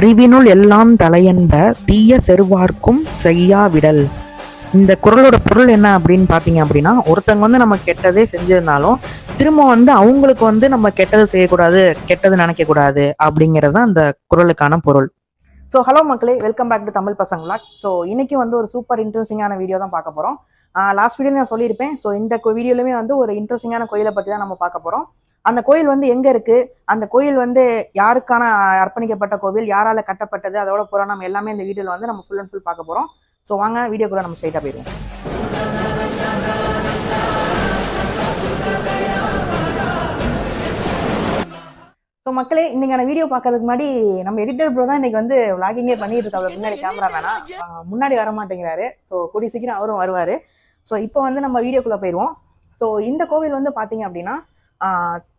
அறிவினுள் எல்லாம் தலையென்ப தீய செருவார்க்கும் செய்யா விடல். இந்த குறளோட பொருள் என்ன அப்படின்னு பார்த்தீங்க அப்படின்னா, ஒருத்தவங்க வந்து நம்ம கெட்டதே செஞ்சிருந்தாலும் திரும்ப வந்து அவங்களுக்கு வந்து நம்ம கெட்டது செய்யக்கூடாது, கெட்டது நினைக்கக்கூடாது அப்படிங்கிறது தான் அந்த குறளுக்கான பொருள். ஸோ ஹலோ மக்களே, வெல்கம் பேக் டு தமிழ் பசங்க விளாக்ஸ். ஸோ இன்னைக்கு வந்து ஒரு சூப்பர் இன்ட்ரெஸ்டிங்கான வீடியோ தான் பார்க்க போகிறோம். லாஸ்ட் வீடியோ நான் சொல்லியிருப்பேன். ஸோ இந்த வீடியோலுமே வந்து ஒரு இன்ட்ரெஸ்டிங்கான கோயிலை பற்றி தான் நம்ம பார்க்க போகிறோம். அந்த கோயில் வந்து எங்கே இருக்குது, அந்த கோயில் வந்து யாருக்கான அர்ப்பணிக்கப்பட்ட கோவில், யாரால் கட்டப்பட்டது, அதோட புராணம் எல்லாமே இந்த வீடியோவில் வந்து நம்ம ஃபுல் அண்ட் ஃபுல் பார்க்க போகிறோம். ஸோ வாங்க வீடியோக்குள்ளே நம்ம ஸ்ட்ரைட்டாக போயிடுவோம். ஸோ மக்களே, இன்னைக்கான வீடியோ பார்க்கறதுக்கு முன்னாடி நம்ம எடிட்டர் ப்ரோ தான் இன்னைக்கு வந்து விளாகிங்கே பண்ணிட்டு இருக்காங்க. முன்னாடி கேமரா வேணாம், முன்னாடி வர மாட்டேங்கிறாரு. ஸோ கூடிய சீக்கிரம் அவரும் வருவார். ஸோ இப்போ வந்து நம்ம வீடியோக்குள்ளே போயிடுவோம். ஸோ இந்த கோவில் வந்து பார்த்தீங்க அப்படின்னா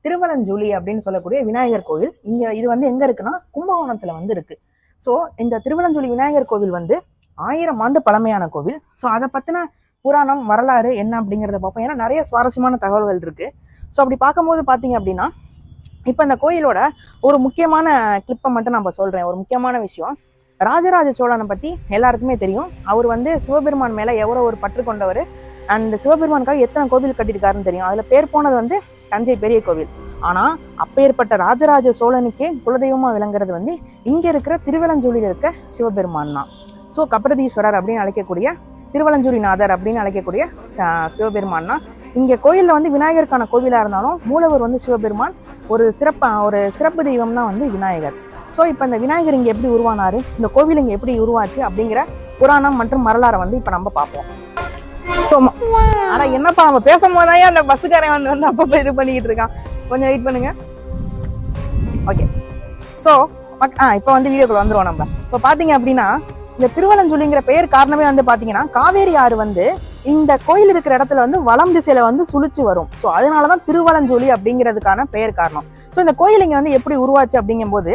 திருவலஞ்சூழி அப்படின்னு சொல்லக்கூடிய விநாயகர் கோவில். இது வந்து எங்கே இருக்குன்னா கும்பகோணத்தில் வந்து இருக்கு. ஸோ இந்த திருவலஞ்சூழி விநாயகர் கோவில் வந்து 1000 ஆண்டு பழமையான கோவில். ஸோ அதை பற்றின புராணம் வரலாறு என்ன அப்படிங்கிறத பார்ப்போம். ஏன்னா நிறைய சுவாரஸ்யமான தகவல்கள் இருக்கு. ஸோ அப்படி பார்க்கும்போது பார்த்தீங்க அப்படின்னா, இப்போ இந்த கோயிலோட ஒரு முக்கியமான கிளிப்பை மட்டும் நம்ம சொல்கிறேன். ஒரு முக்கியமான விஷயம், ராஜராஜ சோழனை பற்றி எல்லாருக்குமே தெரியும். அவர் வந்து சிவபெருமான் மேலே எவ்வளோ ஒரு பற்று கொண்டவர், அண்ட் சிவபெருமானுக்காக எத்தனை கோவில் கட்டியிருக்காருன்னு தெரியும். அதில் பேர் போனது வந்து தஞ்சை பெரிய கோவில். ஆனால் அப்பேற்பட்ட ராஜராஜ சோழனுக்கே குலதெய்வமாக விளங்குறது வந்து இங்கே இருக்கிற திருவலஞ்சூழியில் இருக்க சிவபெருமான் தான். ஸோ கபிரதீஸ்வரர் அப்படின்னு அழைக்கக்கூடிய, திருவலஞ்சூழிநாதர் அப்படின்னு அழைக்கக்கூடிய சிவபெருமான் தான். இங்கே கோயிலில் வந்து விநாயகருக்கான கோவிலாக இருந்தாலும் மூலவர் வந்து சிவபெருமான். ஒரு சிறப்பு தெய்வம் தான் வந்து விநாயகர். ஸோ இப்போ இந்த விநாயகர் இங்கே எப்படி உருவானாரு, இந்த கோவில் இங்கே எப்படி உருவாச்சு அப்படிங்கிற புராணம் மற்றும் வரலாறை வந்து இப்போ நம்ம பார்ப்போம். ஸோ ஆனால் என்னப்பா நம்ம பேசும்போதே அந்த பஸ்ஸுக்காரன் வந்து அப்பப்போ இது பண்ணிக்கிட்டு இருக்கான். கொஞ்சம் வெயிட் பண்ணுங்க. ஓகே, ஸோ இப்போ வந்து வீடியோக்குள்ள வந்துருவோம் நம்ம. இப்போ பார்த்தீங்க அப்படின்னா, இந்த திருவலஞ்சூழிங்கிற பெயர் காரணமே வந்து பார்த்தீங்கன்னா, காவேரி ஆறு வந்து இந்த கோயில் இருக்கிற இடத்துல வந்து வலம் திசையில வந்து சுழிச்சு வரும். ஸோ அதனாலதான் திருவலஞ்சூழி அப்படிங்கிறதுக்கான பெயர் காரணம். ஸோ இந்த கோயில் இங்க வந்து எப்படி உருவாச்சு அப்படிங்கும்போது,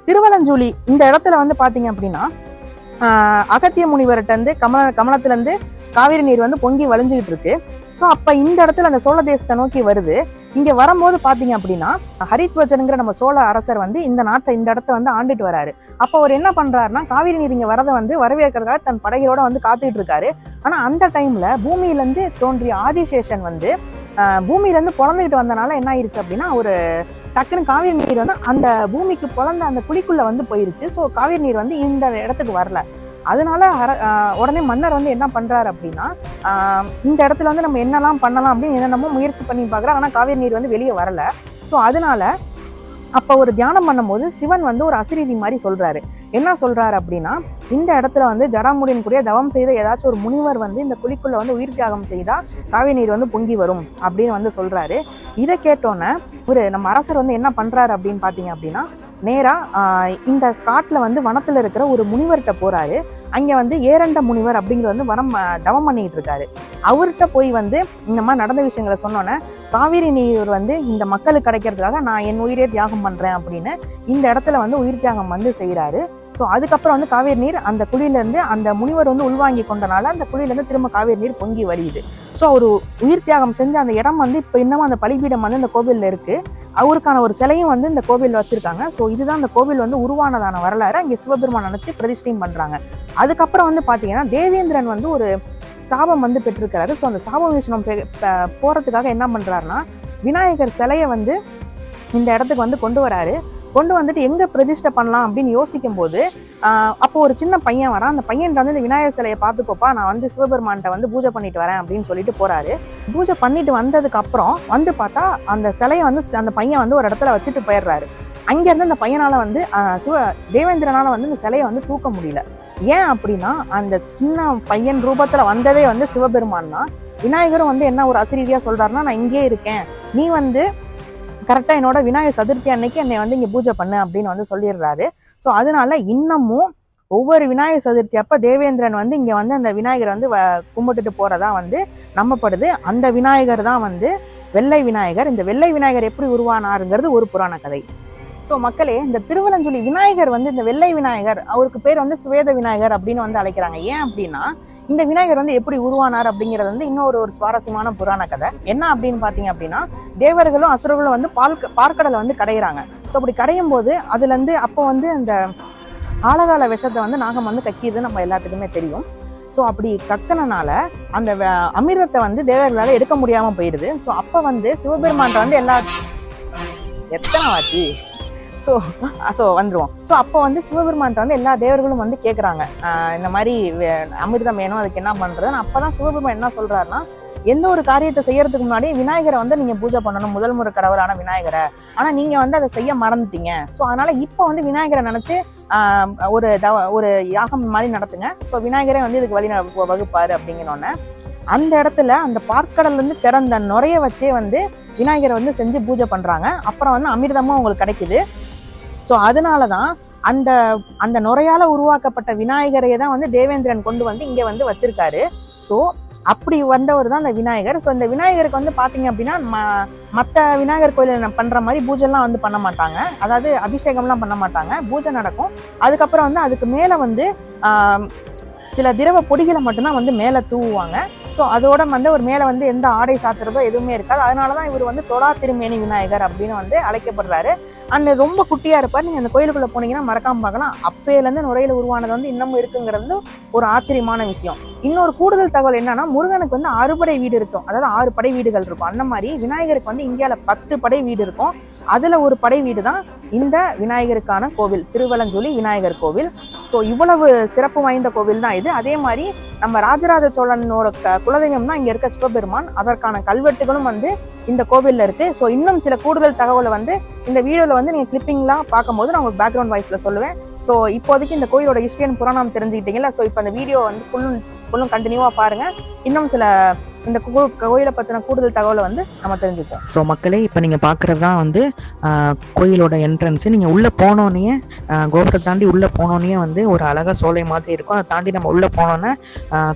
திருவலஞ்சூழி இந்த இடத்துல வந்து பாத்தீங்க அப்படின்னா, அகத்திய முனிவர்கிட்ட இருந்து கமலத்துல இருந்து காவிரி நீர் வந்து பொங்கி வழிஞ்சுக்கிட்டு இருக்கு. ஸோ அப்ப இந்த இடத்துல அந்த சோழ தேசத்தை நோக்கி வருது. இங்க வரும்போது பாத்தீங்க அப்படின்னா, ஹரித்வஜனுங்கிற நம்ம சோழ அரசர் வந்து இந்த இடத்த வந்து ஆண்டுட்டு வராரு. அப்போ அவர் என்ன பண்றாருன்னா, காவிரி நீர் இங்க வரதை வந்து வரவேற்கிறதுக்காக தன் படைகளோட வந்து காத்துட்டு இருக்காரு. ஆனா அந்த டைம்ல பூமியில இருந்து தோன்றிய ஆதிசேஷன் வந்து பூமியில இருந்து பொழந்துகிட்டு வந்தனால என்ன ஆயிருச்சு அப்படின்னா, ஒரு டக்குன்னு காவிரி நீர் வந்து அந்த பூமிக்கு பொழந்த அந்த குழிக்குள்ள வந்து போயிருச்சு. ஸோ காவிரி நீர் வந்து இந்த இடத்துக்கு வரல. அதனால உடனே மன்னர் வந்து என்ன பண்றாரு அப்படின்னா, இந்த இடத்துல வந்து நம்ம என்னெல்லாம் பண்ணலாம் அப்படின்னு என்னென்னமோ முயற்சி பண்ணி பார்க்குறாரு. ஆனால் காவிரி நீர் வந்து வெளியே வரல. ஸோ அதனால அப்போ ஒரு தியானம் பண்ணும்போது சிவன் வந்து ஒரு அசிரீதி மாதிரி சொல்றாரு. என்ன சொல்றாரு அப்படின்னா, இந்த இடத்துல வந்து ஜடாமுடியின் கூடிய தவம் செய்த ஏதாச்சும் ஒரு முனிவர் வந்து இந்த குழிக்குள்ள வந்து உயிர் தியாகம் செய்தா காவிரி நீர் வந்து பொங்கி வரும் அப்படின்னு வந்து சொல்றாரு. இதை கேட்டோன்னே நம்ம அரசர் வந்து என்ன பண்றாரு அப்படின்னு பாத்தீங்க அப்படின்னா, நேரா இந்த காட்டுல வந்து வனத்துல இருக்கிற ஒரு முனிவர்கிட்ட போறாரு. அங்க வந்து ஏரண்ட முனிவர் அப்படிங்கிற வந்து தவம் பண்ணிட்டு இருக்காரு. அவர்கிட்ட போய் வந்து இந்த மாதிரி நடந்த விஷயங்களை சொன்னோன்னே, காவிரி நீர் வந்து இந்த மக்களுக்கு கிடைக்கிறதுக்காக நான் என் உயிரே தியாகம் பண்றேன் அப்படின்னு இந்த இடத்துல வந்து உயிர் தியாகம் வந்து செய்யறாரு. ஸோ அதுக்கப்புறம் வந்து காவேரி நீர் அந்த குழியிலேருந்து அந்த முனிவர் வந்து உள்வாங்கி கொண்டனால அந்த குழியிலேருந்து திரும்ப காவேரி நீர் பொங்கி வழியுது. ஸோ ஒரு உயிர் தியாகம் செஞ்ச அந்த இடம் வந்து இப்போ இன்னமும் அந்த பலிபீடம் வந்து இந்த கோவிலில் இருக்கு. அவருக்கான ஒரு சிலையும் வந்து இந்த கோவிலில் வச்சிருக்காங்க. ஸோ இதுதான் இந்த கோவில் வந்து உருவானதான வரலாறு. அங்கே சிவபெருமான் நினைச்சு பிரதிஷ்டையும் பண்றாங்க. அதுக்கப்புறம் வந்து பாத்தீங்கன்னா, தேவேந்திரன் வந்து ஒரு சாபம் வந்து பெற்றிருக்கிறாரு. ஸோ அந்த சாப விஷ்ணம் போறதுக்காக என்ன பண்றாருன்னா, விநாயகர் சிலையை வந்து இந்த இடத்துக்கு வந்து கொண்டு வந்துட்டு எங்க பிரதிஷ்டை பண்ணலாம் அப்படின்னு யோசிக்கும் போது, அப்போ ஒரு சின்ன பையன் வரான். அந்த பையன்கிட்ட வந்து இந்த விநாயகர் சிலையை பார்த்துக்கோப்பா, நான் வந்து சிவபெருமான்கிட்ட வந்து பூஜை பண்ணிட்டு வரேன் அப்படின்னு சொல்லிட்டு போறாரு. பூஜை பண்ணிட்டு வந்ததுக்கு அப்புறம் வந்து பார்த்தா அந்த சிலையை வந்து அந்த பையன் வந்து ஒரு இடத்துல வச்சுட்டு போயிடுறாரு. அங்கேருந்து அந்த பையனால வந்து தேவேந்திரனால வந்து இந்த சிலையை வந்து தூக்க முடியல. ஏன் அப்படின்னா, அந்த சின்ன பையன் ரூபத்துல வந்ததே வந்து சிவபெருமான் தான். விநாயகரும் வந்து என்ன ஒரு அசிரீதியா சொல்றாருன்னா, நான் இங்கே இருக்கேன், நீ வந்து கரெக்டா என்னோட விநாயகர் சதுர்த்தி அன்னைக்கு என்னை வந்து இங்க பூஜை பண்ணு அப்படின்னு வந்து சொல்லிடுறாரு. ஸோ அதனால இன்னமும் ஒவ்வொரு விநாயகர் சதுர்த்தி அப்ப தேவேந்திரன் வந்து இங்க வந்து அந்த விநாயகரை வந்து கும்பிட்டுட்டு போறதா வந்து நம்பப்படுது. அந்த விநாயகர் தான் வந்து வெள்ளை விநாயகர். இந்த வெள்ளை விநாயகர் எப்படி உருவானாருங்கிறது ஒரு புராண கதை. ஸோ மக்களே, இந்த திருவலஞ்சூழி விநாயகர் வந்து இந்த வெள்ளை விநாயகர், அவருக்கு பேர் வந்து சுவேத விநாயகர் அப்படின்னு வந்து அழைக்கிறாங்க. ஏன் அப்படின்னா, இந்த விநாயகர் வந்து எப்படி உருவானார் அப்படிங்கிறது வந்து இன்னொரு சுவாரஸ்யமான புராண கதை. என்ன அப்படின்னு பாத்தீங்க அப்படின்னா, தேவர்களும் அசுரர்களும் வந்து பார்க்கடலை வந்து கடையிறாங்க. ஸோ அப்படி கடையும் போது அதுல இருந்து அப்போ வந்து அந்த ஆழகால விஷத்தை வந்து நாகம் வந்து கக்கியது நம்ம எல்லாத்துக்குமே தெரியும். ஸோ அப்படி கக்கனனால அந்த அமிர்தத்தை வந்து தேவர்களால் எடுக்க முடியாம போயிடுது. ஸோ அப்ப வந்து சிவபெருமான்ட்ட வந்து எத்தனை வாட்டி வந்துருவோம். ஸோ அப்போ வந்து சிவபெருமான்ட்ட வந்து எல்லா தேவர்களும் வந்து கேட்குறாங்க, இந்த மாதிரி அமிர்தம் வேணும், அதுக்கு என்ன பண்றதுன்னு. அப்பதான் சிவபெருமான் என்ன சொல்றாருன்னா, எந்த ஒரு காரியத்தை செய்யறதுக்கு முன்னாடி விநாயகரை வந்து நீங்க பூஜை பண்ணணும், முதல் முறை கடவுளான விநாயகரை. ஆனா நீங்க வந்து அதை செய்ய மறந்துட்டீங்க. ஸோ அதனால இப்போ வந்து விநாயகரை நினைச்சு ஒரு யாகம் மாதிரி நடத்துங்க. ஸோ விநாயகரே வந்து இதுக்கு வழி வகுப்பாரு அப்படிங்கிறோன்னே அந்த இடத்துல அந்த பார்க்கடல்ல இருந்து திறந்த நுரைய வச்சே வந்து விநாயகரை வந்து செஞ்சு பூஜை பண்றாங்க. அப்புறம் வந்து அமிர்தமும் அவங்களுக்கு கிடைக்குது. ஸோ அதனாலதான் அந்த நுரையால உருவாக்கப்பட்ட விநாயகரையை தான் வந்து தேவேந்திரன் கொண்டு வந்து இங்க வந்து வச்சிருக்காரு. ஸோ அப்படி வந்தவர் தான் அந்த விநாயகர். ஸோ இந்த விநாயகருக்கு வந்து பாத்தீங்க அப்படின்னா மற்ற விநாயகர் கோயில பண்ற மாதிரி பூஜைலாம் வந்து பண்ண மாட்டாங்க. அதாவது அபிஷேகம்லாம் பண்ண மாட்டாங்க. பூஜை நடக்கும். அதுக்கப்புறம் வந்து அதுக்கு மேல வந்து சில திரவ பொடிகளை மட்டும்தான் வந்து மேல தூவுவாங்க. ஸோ அதோட வந்து ஒரு மேலே வந்து எந்த ஆடை சாத்துறதோ எதுவுமே இருக்காது. அதனாலதான் இவர் வந்து தொழா திருமேனி விநாயகர் அப்படின்னு வந்து அழைக்கப்படுறாரு. அண்ட் ரொம்ப குட்டியா இருப்பார். நீங்க அந்த கோயிலுக்குள்ள போனீங்கன்னா மறக்காம பார்க்கலாம். அப்பையிலேருந்து நுரையில உருவானது வந்து இன்னமும் இருக்குங்கிறது ஒரு ஆச்சரியமான விஷயம். இன்னொரு கூடுதல் தகவல் என்னன்னா, முருகனுக்கு வந்து 6 படை வீடு இருக்கும். அதாவது 6 படை வீடுகள் இருக்கும். அந்த மாதிரி விநாயகருக்கு வந்து இந்தியாவில 10 படை வீடு இருக்கும். அதுல ஒரு படை வீடு தான் இந்த விநாயகருக்கான கோவில், திருவலஞ்சொலி விநாயகர் கோவில். ஸோ இவ்வளவு சிறப்பு வாய்ந்த கோவில் தான் இது. அதே மாதிரி நம்ம ராஜராஜ சோழனோட குலதெய்வம் தான் இங்க இருக்க சிவபெருமான். அதற்கான கல்வெட்டுகளும் வந்து இந்த கோவில்ல இருக்கு. ஸோ இன்னும் சில கூடுதல் தகவலை வந்து இந்த வீடியோல வந்து நீங்க கிளிப்பிங்லாம் பார்க்கும்போது நான் உங்களுக்கு பேக்ரவுண்ட் வாய்ஸ்ல சொல்லுவேன். ஸோ இப்போதைக்கு இந்த கோயிலோட ஹிஸ்டரி அண்ட் புராணம் தெரிஞ்சுக்கிட்டீங்களா? ஸோ இப்போ இந்த வீடியோ வந்து ஃபுல்லும் கண்டினியூவா பாருங்க. இன்னும் சில இந்த கோயிலை பத்தின கூடுதல் தகவலை வந்து நம்ம தெரிஞ்சுப்போம். ஸோ மக்களே, இப்போ நீங்க பாக்குறது தான் வந்து கோயிலோட என்ட்ரன்ஸ். நீங்க உள்ள போனோன்னே, கோபுரத்தை தாண்டி உள்ள போனோன்னே வந்து ஒரு அழகா சோலை மாதிரி இருக்கும். அதை தாண்டி நம்ம உள்ள போனோன்னே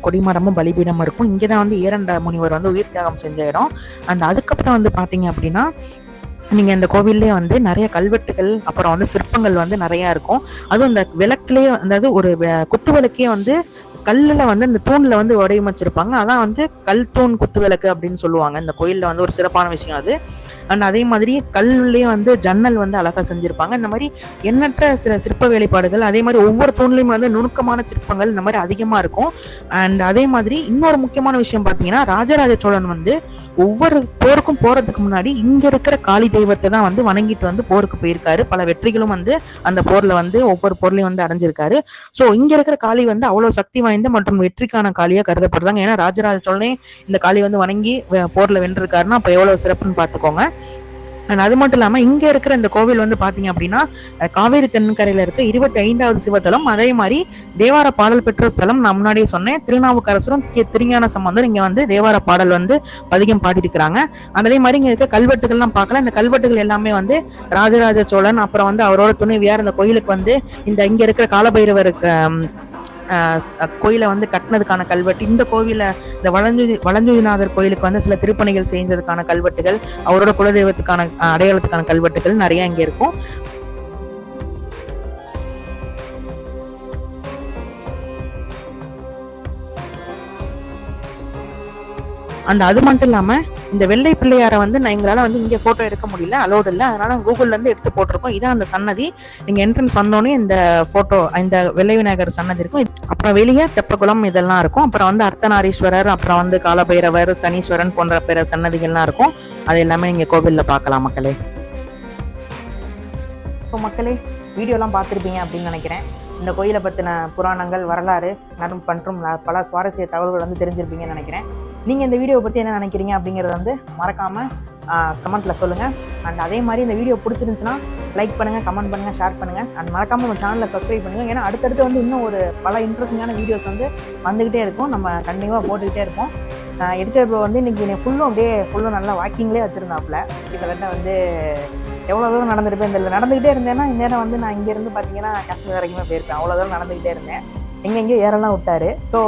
கொடிமரமும் பலிபீடமும் இருக்கும். இங்கேதான் வந்து ஏரண்ட முனிவர் வந்து உயிர் தியாகம் செஞ்ச இடம். அண்ட் அதுக்கப்புறம் வந்து பாத்தீங்க அப்படின்னா, நீங்க இந்த கோவில்லேயே வந்து நிறைய கல்வெட்டுகள், அப்புறம் வந்து சிற்பங்கள் வந்து நிறைய இருக்கும். அதுவும் இந்த விளக்குலயே, அதாவது ஒரு குத்து விளக்கே வந்து கல்லுல வந்து இந்த தூண்ல வந்து வடிவமைச்சிருப்பாங்க. அதான் வந்து கல் தூண் குத்து விளக்கு அப்படின்னு சொல்லுவாங்க. இந்த கோயில்ல வந்து ஒரு சிறப்பான விஷயம் அது. அண்ட் அதே மாதிரி கல்லுலயே வந்து ஜன்னல் வந்து அழகா செஞ்சிருப்பாங்க. இந்த மாதிரி எண்ணற்ற சில சிற்ப வேலைப்பாடுகள், அதே மாதிரி ஒவ்வொரு தூண்லயும் வந்து நுணுக்கமான சிற்பங்கள் இந்த மாதிரி அதிகமா இருக்கும். அண்ட் அதே மாதிரி இன்னொரு முக்கியமான விஷயம் பாத்தீங்கன்னா, ராஜராஜ சோழன் வந்து ஒவ்வொரு போருக்கும் போறதுக்கு முன்னாடி இங்க இருக்கிற காளி தெய்வத்தை தான் வந்து வணங்கிட்டு வந்து போருக்கு போயிருக்காரு. பல வெற்றிகளும் வந்து அந்த போர்ல வந்து ஒவ்வொரு போர்லயும் வந்து அடைஞ்சிருக்காரு. சோ இங்க இருக்கிற காளி வந்து அவ்வளவு சக்தி வாய்ந்த மற்றும் வெற்றிக்கான காளியா கருதப்படுறாங்க. ஏன்னா ராஜராஜ சோழனே இந்த காளி வந்து வணங்கி போர்ல வென்றிருக்காருன்னா அப்ப எவ்வளவு சிறப்புன்னு பாத்துக்கோங்க. அது மட்டும் இல்லாம இங்க இருக்கிற இந்த கோவில் வந்து பாத்தீங்க அப்படின்னா, காவேரி தென்கரையில இருக்க 25வது சிவத்தலம். அதே மாதிரி தேவார பாடல் பெற்ற ஸ்தலம். நான் முன்னாடியே சொன்னேன், திருநாவுக்கரசரும் திருஞான சம்பந்தரும் இங்க வந்து தேவார பாடல் வந்து பதிகம் பாடிருக்கிறாங்க. அதே மாதிரி இங்க இருக்க கல்வெட்டுகள்லாம் பார்க்கலாம். இந்த கல்வெட்டுகள் எல்லாமே வந்து ராஜராஜ சோழன், அப்புறம் வந்து அவரோட துணைவியார் இந்த கோயிலுக்கு வந்து இங்க இருக்கிற காலபைரவருக்கு கோயிலை வந்து கட்டினதுக்கான கல்வெட்டு, இந்த கோவில இந்த வளஞ்சுதிநாதர் கோயிலுக்கு வந்து சில திருப்பணிகள் செய்ததுக்கான கல்வெட்டுகள், அவரோட குலதெய்வத்துக்கான அடையாளத்துக்கான கல்வெட்டுகள் நிறைய இங்க இருக்கும். அண்ட் அது மட்டும் இல்லாம இந்த வெள்ளை பிள்ளையார வந்து எங்களால வந்து இங்க போட்டோ எடுக்க முடியல, அலோடு இல்லை. அதனால கூகுள்ல இருந்து எடுத்து போட்டிருக்கோம். இதான் அந்த சன்னதி. நீங்க என்ட்ரன்ஸ் வந்தோடனே இந்த போட்டோ, இந்த வெள்ளை விநாயகர் சன்னதி இருக்கும். அப்புறம் வெளியே தெப்பகுளம் இதெல்லாம் இருக்கும். அப்புறம் வந்து அர்த்தநாரீஸ்வரர், அப்புறம் வந்து காலபைரவர், சனீஸ்வரன் போன்ற பிற சன்னதிகள்லாம் இருக்கும். அது எல்லாமே நீங்க கோவில்ல பார்க்கலாம் மக்களே. ஸோ மக்களே, வீடியோலாம் பார்த்துருப்பீங்க அப்படின்னு நினைக்கிறேன். இந்த கோயிலை பற்றின புராணங்கள், வரலாறு மற்றும் பல சுவாரஸ்ய தகவல்கள் வந்து தெரிஞ்சிருப்பீங்கன்னு நினைக்கிறேன். நீங்கள் இந்த வீடியோவை பற்றி என்ன நினைக்கிறீங்க அப்படிங்கிறத வந்து மறக்காமல் கமெண்ட்டில் சொல்லுங்கள். அண்ட் அதே மாதிரி இந்த வீடியோ பிடிச்சிருந்துச்சுன்னா லைக் பண்ணுங்கள், கமெண்ட் பண்ணுங்கள், ஷேர் பண்ணுங்கள். அண்ட் மறக்காமல் நம்ம சேனலை சப்ஸ்கிரைப் பண்ணுங்கள். ஏன்னா அடுத்தடுத்து வந்து இன்னும் ஒரு பல இன்ட்ரெஸ்டிங்கான வீடியோஸ் வந்து வந்துக்கிட்டே இருக்கும். நம்ம கண்டினியூவாக போட்டுக்கிட்டே இருப்போம். எடிட்டர் ப்ரோ வந்து இன்றைக்கி ஃபுல்லும் நல்லா வாக்கிங்லேயே வச்சுருந்தாப்புல. கிட்டத்தட்ட வந்து எவ்வளோ தூரம் நடந்துருப்பேன் இந்த நடந்துக்கிட்டே இருந்தேன்னா இந்நேரம் வந்து நான் இங்கேருந்து பார்த்தீங்கன்னா காஷ்மீர் வரைக்குமே போயிருப்பேன். அவ்வளோ தூரம் நடந்துக்கிட்டே இருந்தேன். எங்கெங்கேயோ ஏறலாம் விட்டாரு. ஸோ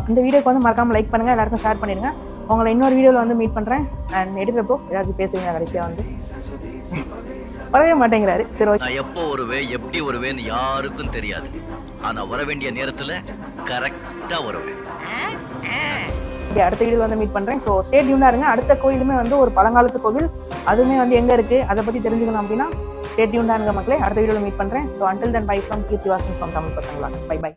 இந்த வீடியோக்கு வந்து மறக்காமல் லைக் பண்ணுங்கள், எல்லாருக்கும் ஷேர் பண்ணிடுங்க. உங்களை இன்னொரு வீடியோவில் வந்து மீட் பண்ணுறேன். அண்ட் எடுக்கிறப்போ ஏதாச்சும் பேசுவீங்க. கடைசியாக வந்து வரவே மாட்டேங்கிறாரு. சரி, ஓகே. எப்போ வருவேன், எப்படி வருவேன்னு யாருக்கும் தெரியாது. ஆனால் வர வேண்டிய நேரத்தில் கரெக்டாக வருவேன். அடுத்த வீடியோவில் வந்து மீட் பண்ணுறேன். ஸோ ஸ்டே டியூனாக இருங்க. அடுத்த கோயிலுமே வந்து ஒரு பழங்காலத்து கோவில், அதுவுமே வந்து எங்கே இருக்குது அதை பற்றி தெரிஞ்சுக்கணும் அப்படின்னா ஸ்டே டியூன்டா இருங்க மக்களே. அடுத்த வீடியோவில் மீட் பண்றேன். So until then bye from Keerthi Vasan from Tamil Pasanga. Bye by.